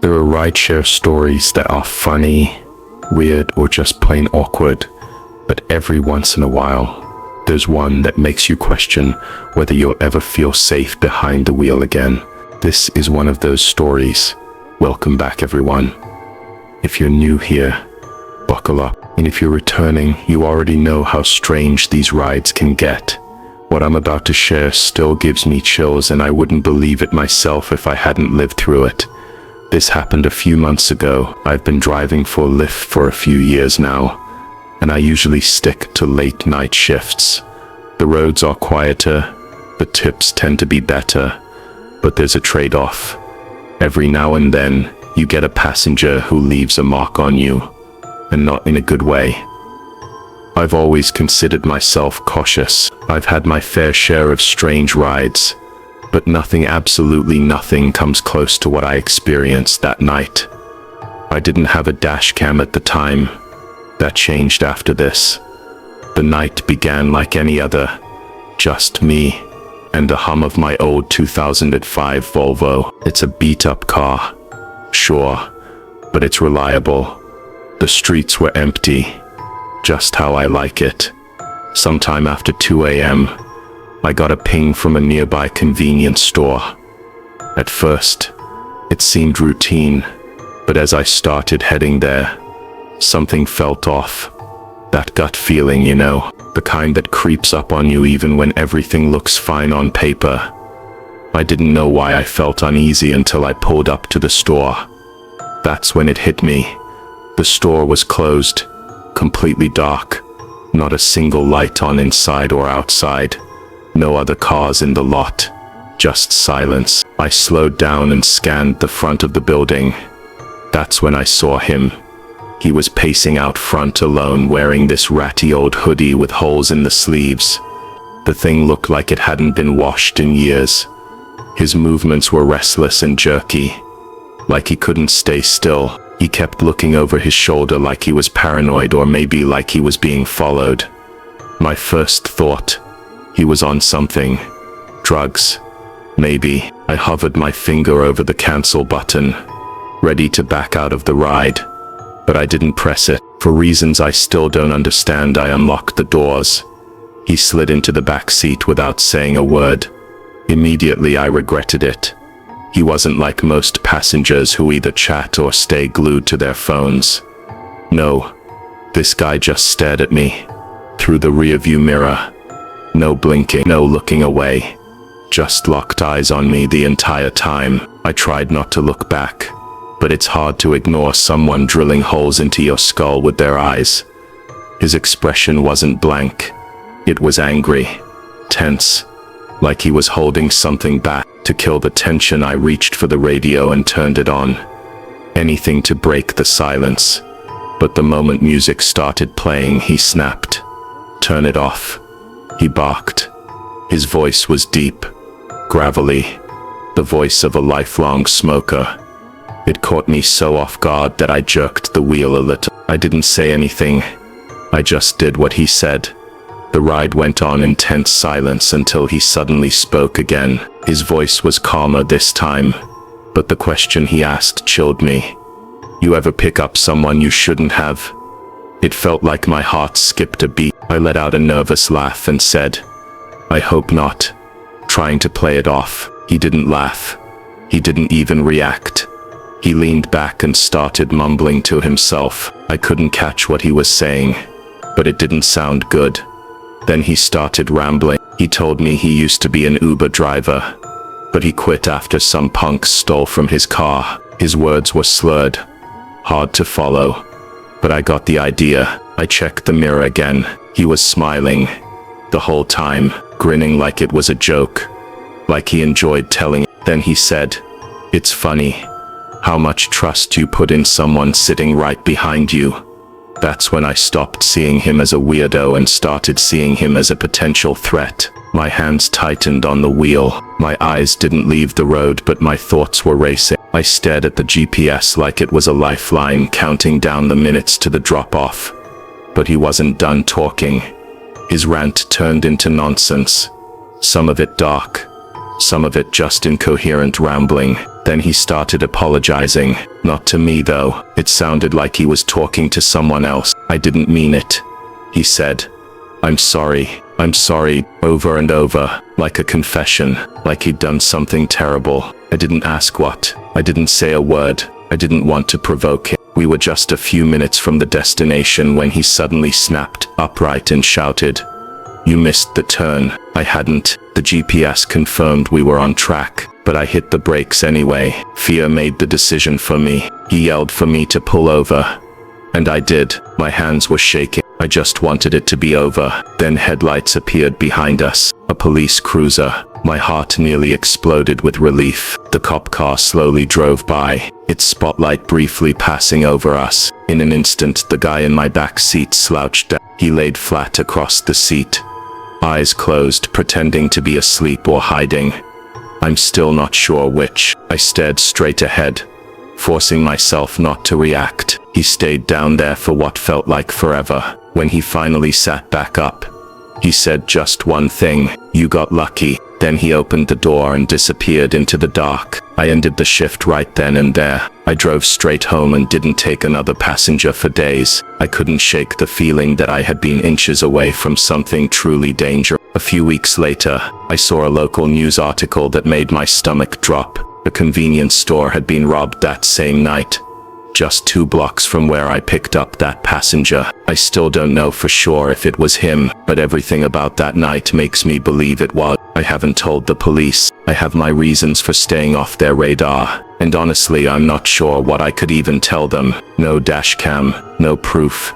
There are rideshare stories that are funny, weird, or just plain awkward, but every once in a while, there's one that makes you question whether you'll ever feel safe behind the wheel again. This is one of those stories. Welcome back, everyone. If you're new here, buckle up. And if you're returning, you already know how strange these rides can get. What I'm about to share still gives me chills, and I wouldn't believe it myself if I hadn't lived through it. This happened a few months ago. I've been driving for Lyft for a few years now, and I usually stick to late night shifts. The roads are quieter, the tips tend to be better, but there's a trade-off. Every now and then, you get a passenger who leaves a mark on you, and not in a good way. I've always considered myself cautious. I've had my fair share of strange rides, but nothing, absolutely nothing, comes close to what I experienced that night. I didn't have a dash cam at the time. That changed after this. The night began like any other. Just me and the hum of my old 2005 Volvo. It's a beat-up car, sure, but it's reliable. The streets were empty, just how I like it. Sometime after 2 a.m., I got a ping from a nearby convenience store. At first, it seemed routine, but as I started heading there, something felt off. That gut feeling, you know, the kind that creeps up on you even when everything looks fine on paper. I didn't know why I felt uneasy until I pulled up to the store. That's when it hit me. The store was closed, completely dark, not a single light on inside or outside. No other cars in the lot, just silence. I slowed down and scanned the front of the building. That's when I saw him. He was pacing out front alone, wearing this ratty old hoodie with holes in the sleeves. The thing looked like it hadn't been washed in years. His movements were restless and jerky, like he couldn't stay still. He kept looking over his shoulder like he was paranoid, or maybe like he was being followed. My first thought, he was on something. Drugs, maybe. I hovered my finger over the cancel button, ready to back out of the ride. But I didn't press it. For reasons I still don't understand, I unlocked the doors. He slid into the back seat without saying a word. Immediately I regretted it. He wasn't like most passengers who either chat or stay glued to their phones. No, this guy just stared at me, through the rearview mirror. No blinking, no looking away. Just locked eyes on me the entire time. I tried not to look back, but it's hard to ignore someone drilling holes into your skull with their eyes. His expression wasn't blank. It was angry, tense, like he was holding something back. To kill the tension, I reached for the radio and turned it on. Anything to break the silence. But the moment music started playing, he snapped. "Turn it off." He barked. His voice was deep, gravelly, the voice of a lifelong smoker. It caught me so off guard that I jerked the wheel a little. I didn't say anything. I just did what he said. The ride went on in tense silence until he suddenly spoke again. His voice was calmer this time, but the question he asked chilled me. "You ever pick up someone you shouldn't have?" It felt like my heart skipped a beat. I let out a nervous laugh and said, "I hope not," trying to play it off. He didn't laugh. He didn't even react. He leaned back and started mumbling to himself. I couldn't catch what he was saying, but it didn't sound good. Then he started rambling. He told me he used to be an Uber driver, but he quit after some punks stole from his car. His words were slurred, hard to follow, but I got the idea. I checked the mirror again. He was smiling the whole time, grinning like it was a joke, like he enjoyed telling it. Then he said, "It's funny how much trust you put in someone sitting right behind you." That's when I stopped seeing him as a weirdo and started seeing him as a potential threat. My hands tightened on the wheel. My eyes didn't leave the road, but my thoughts were racing. I stared at the GPS like it was a lifeline, counting down the minutes to the drop-off. But he wasn't done talking. His rant turned into nonsense, some of it dark, some of it just incoherent rambling. Then he started apologizing. Not to me though. It sounded like he was talking to someone else. "I didn't mean it," he said. I'm sorry," over and over, like a confession, like he'd done something terrible. I didn't ask what. I didn't say a word. I didn't want to provoke him. We were just a few minutes from the destination when he suddenly snapped upright and shouted, "You missed the turn." I hadn't. The GPS confirmed we were on track, but I hit the brakes anyway. Fear made the decision for me. He yelled for me to pull over, and I did. My hands were shaking. I just wanted it to be over. Then headlights appeared behind us. A police cruiser. My heart nearly exploded with relief. The cop car slowly drove by, its spotlight briefly passing over us. In an instant, the guy in my back seat slouched down. He laid flat across the seat, eyes closed, pretending to be asleep or hiding. I'm still not sure which. I stared straight ahead, forcing myself not to react. He stayed down there for what felt like forever. When he finally sat back up, he said just one thing: "You got lucky." Then he opened the door and disappeared into the dark. I ended the shift right then and there. I drove straight home and didn't take another passenger for days. I couldn't shake the feeling that I had been inches away from something truly dangerous. A few weeks later, I saw a local news article that made my stomach drop. A convenience store had been robbed that same night, just 2 blocks from where I picked up that passenger. I still don't know for sure if it was him, but everything about that night makes me believe it was. I haven't told the police. I have my reasons for staying off their radar, and honestly I'm not sure what I could even tell them. No dash cam, no proof.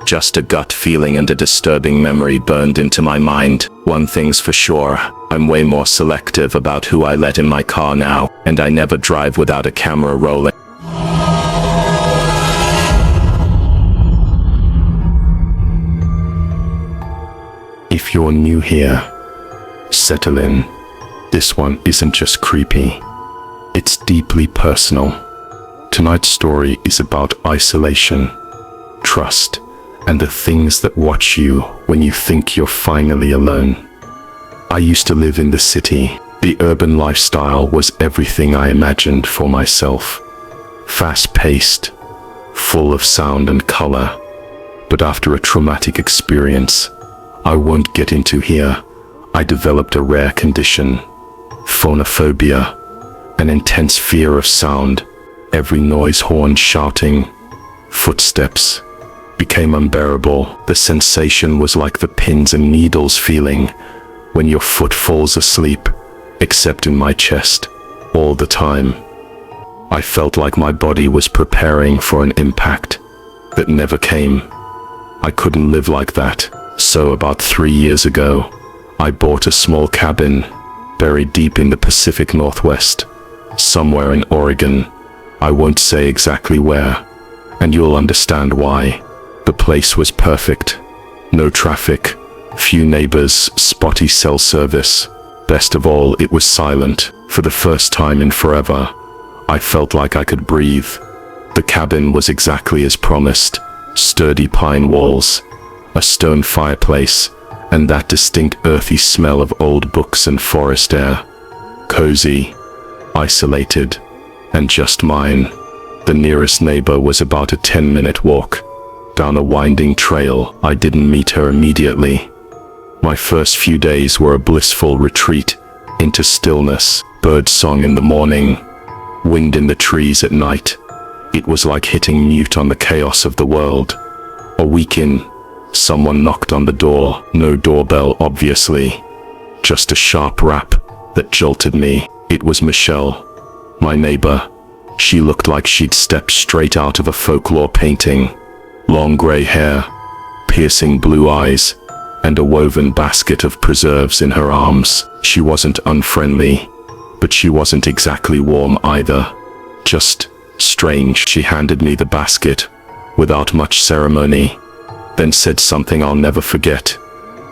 Just a gut feeling and a disturbing memory burned into my mind. One thing's for sure, I'm way more selective about who I let in my car now, and I never drive without a camera rolling. If you're new here, settle in. This one isn't just creepy, it's deeply personal. Tonight's story is about isolation, trust, and the things that watch you when you think you're finally alone. I used to live in the city. The urban lifestyle was everything I imagined for myself. Fast-paced, full of sound and color. But after a traumatic experience I won't get into here, I developed a rare condition, phonophobia, an intense fear of sound. Every noise, horn shouting, footsteps, became unbearable. The sensation was like the pins and needles feeling when your foot falls asleep, except in my chest, all the time. I felt like my body was preparing for an impact that never came. I couldn't live like that. So about 3 years ago, I bought a small cabin buried deep in the Pacific Northwest, somewhere in Oregon. I won't say exactly where, and you'll understand why. The place was perfect. No traffic, few neighbors, spotty cell service. Best of all, it was silent. For the first time in forever, I felt like I could breathe. The cabin was exactly as promised. Sturdy pine walls, a stone fireplace, and that distinct earthy smell of old books and forest air. Cozy, isolated, and just mine. The nearest neighbor was about a 10-minute walk down a winding trail. I didn't meet her immediately. My first few days were a blissful retreat into stillness, birdsong in the morning, wind in the trees at night. It was like hitting mute on the chaos of the world. A week in, someone knocked on the door. No doorbell, obviously. Just a sharp rap that jolted me. It was Michelle, my neighbor. She looked like she'd stepped straight out of a folklore painting. Long gray hair, piercing blue eyes, and a woven basket of preserves in her arms. She wasn't unfriendly, but she wasn't exactly warm either. Just strange. She handed me the basket without much ceremony, then said something I'll never forget.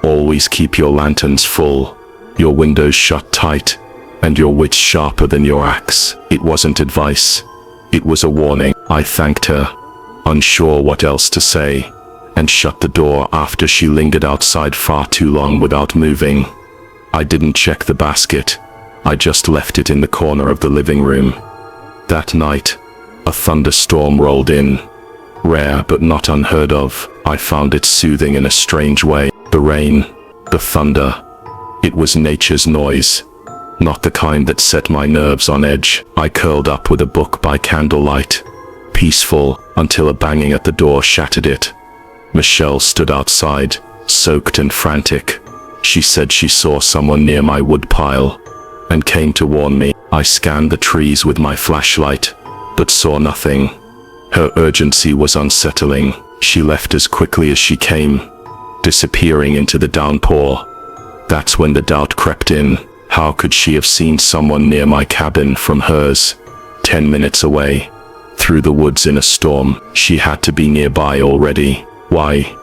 Always keep your lanterns full, your windows shut tight, and your wits sharper than your axe. It wasn't advice, it was a warning. I thanked her, unsure what else to say, and shut the door after she lingered outside far too long without moving. I didn't check the basket. I just left it in the corner of the living room. That night, a thunderstorm rolled in. Rare but not unheard of. I found it soothing in a strange way. The rain, the thunder. It was nature's noise, not the kind that set my nerves on edge. I curled up with a book by candlelight, peaceful until a banging at the door shattered it. Michelle stood outside, soaked and frantic. She said she saw someone near my woodpile and came to warn me. I scanned the trees with my flashlight, but saw nothing. Her urgency was unsettling. She left as quickly as she came, disappearing into the downpour. That's when the doubt crept in. How could she have seen someone near my cabin from hers, 10 minutes away, through the woods in a storm? She had to be nearby already. Why?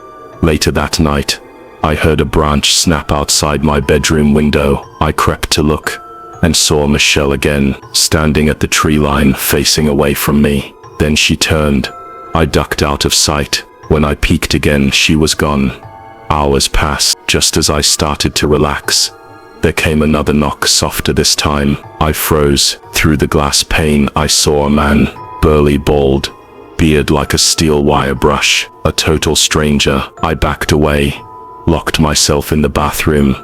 Later that night, I heard a branch snap outside my bedroom window. I crept to look, and saw Michelle again, standing at the tree line facing away from me. Then she turned. I ducked out of sight. When I peeked again, she was gone. Hours passed. Just as I started to relax, there came another knock, softer this time. I froze. Through the glass pane, I saw a man, burly, bald, beard like a steel wire brush. A total stranger. I backed away, locked myself in the bathroom,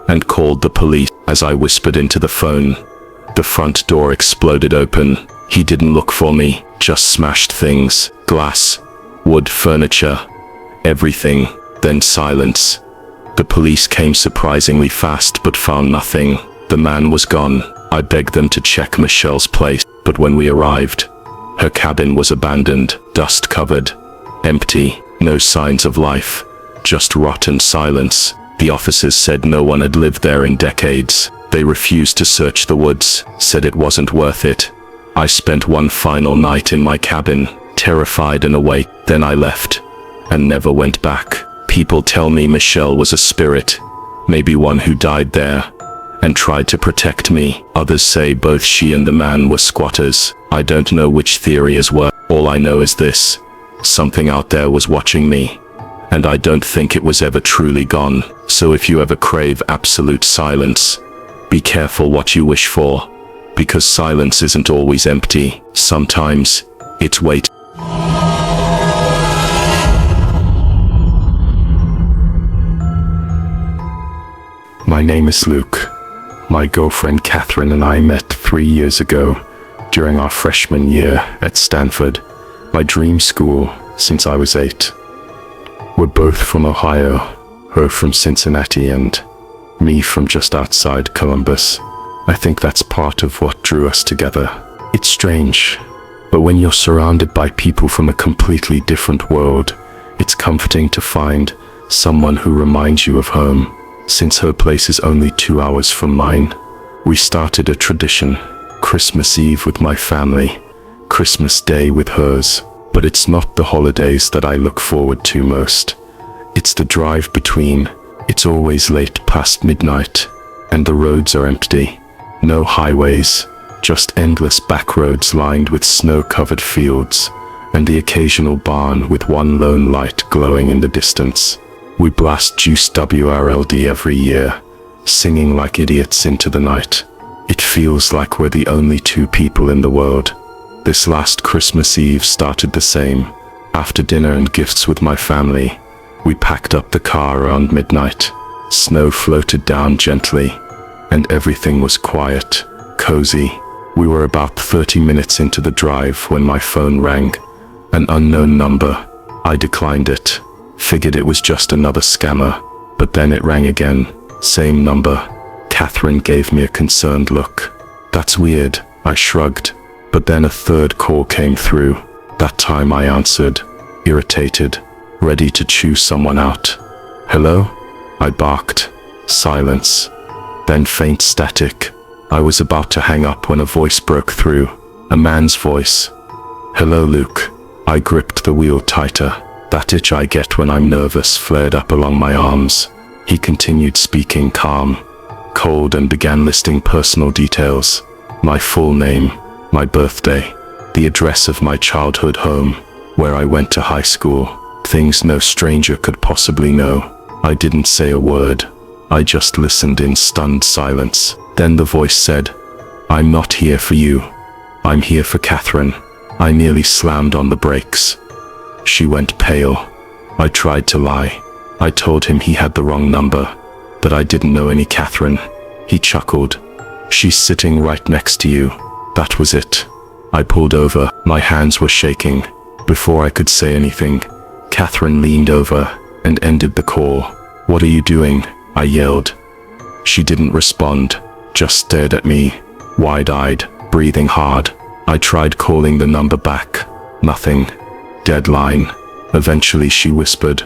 and called the police. As I whispered into the phone, the front door exploded open. He didn't look for me, just smashed things. Glass, wood, furniture, everything. Then silence. The police came surprisingly fast but found nothing. The man was gone. I begged them to check Michelle's place, but when we arrived, her cabin was abandoned, dust-covered, empty, no signs of life, just rot and silence. The officers said no one had lived there in decades. They refused to search the woods, said it wasn't worth it. I spent one final night in my cabin, terrified and awake. Then I left, and never went back. People tell me Michelle was a spirit, maybe one who died there, and tried to protect me. Others say both she and the man were squatters. I don't know which theory is worse. All I know is this: something out there was watching me, and I don't think it was ever truly gone. So if you ever crave absolute silence, be careful what you wish for, because silence isn't always empty. Sometimes it's waiting. My name is Luke. My girlfriend Catherine and I met 3 years ago during our freshman year at Stanford, my dream school since I was 8. We're both from Ohio, her from Cincinnati and me from just outside Columbus. I think that's part of what drew us together. It's strange, but when you're surrounded by people from a completely different world, it's comforting to find someone who reminds you of home. Since her place is only 2 hours from mine, we started a tradition: Christmas Eve with my family, Christmas Day with hers. But it's not the holidays that I look forward to most. It's the drive between. It's always late past midnight, and the roads are empty. No highways, just endless back roads lined with snow-covered fields, and the occasional barn with one lone light glowing in the distance. We blast Juice WRLD every year, singing like idiots into the night. It feels like we're the only 2 people in the world. This last Christmas Eve started the same. After dinner and gifts with my family, we packed up the car around midnight. Snow floated down gently, and everything was quiet, cozy. We were about 30 minutes into the drive when my phone rang. An unknown number. I declined it. Figured it was just another scammer, but then it rang again. Same number. Catherine gave me a concerned look. That's weird, I shrugged. But then a third call came through. That time I answered, irritated, ready to chew someone out. Hello? I barked. Silence. Then faint static. I was about to hang up when a voice broke through. A man's voice. Hello, Luke. I gripped the wheel tighter. That itch I get when I'm nervous flared up along my arms. He continued speaking calm, cold, and began listing personal details. My full name, my birthday, the address of my childhood home, where I went to high school. Things no stranger could possibly know. I didn't say a word. I just listened in stunned silence. Then the voice said, "I'm not here for you. I'm here for Catherine." I nearly slammed on the brakes. She went pale. I tried to lie. I told him he had the wrong number, that I didn't know any Catherine. He chuckled. "She's sitting right next to you." That was it. I pulled over. My hands were shaking. Before I could say anything, Catherine leaned over and ended the call. "What are you doing?" I yelled. She didn't respond, just stared at me, wide-eyed, breathing hard. I tried calling the number back. Nothing. Dead line. Eventually she whispered,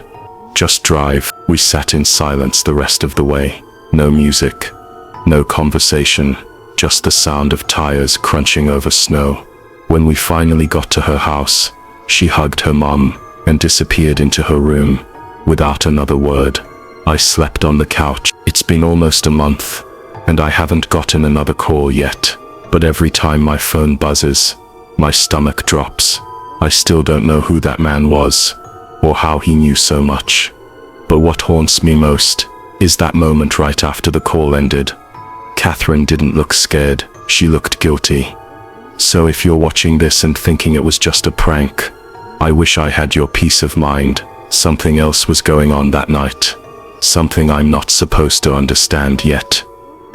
"Just drive." We sat in silence the rest of the way. No music. No conversation. Just the sound of tires crunching over snow. When we finally got to her house, she hugged her mom and disappeared into her room without another word. I slept on the couch. It's been almost a month, and I haven't gotten another call yet. But every time my phone buzzes, my stomach drops. I still don't know who that man was, or how he knew so much. But what haunts me most is that moment right after the call ended. Catherine didn't look scared, she looked guilty. So if you're watching this and thinking it was just a prank, I wish I had your peace of mind. Something else was going on that night. Something I'm not supposed to understand yet.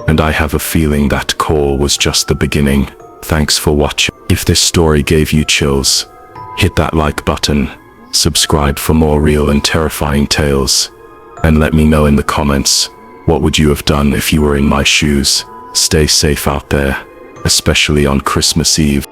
And I have a feeling that call was just the beginning. Thanks for watching. If this story gave you chills, hit that like button, subscribe for more real and terrifying tales, and let me know in the comments, what would you have done if you were in my shoes? Stay safe out there, especially on Christmas Eve.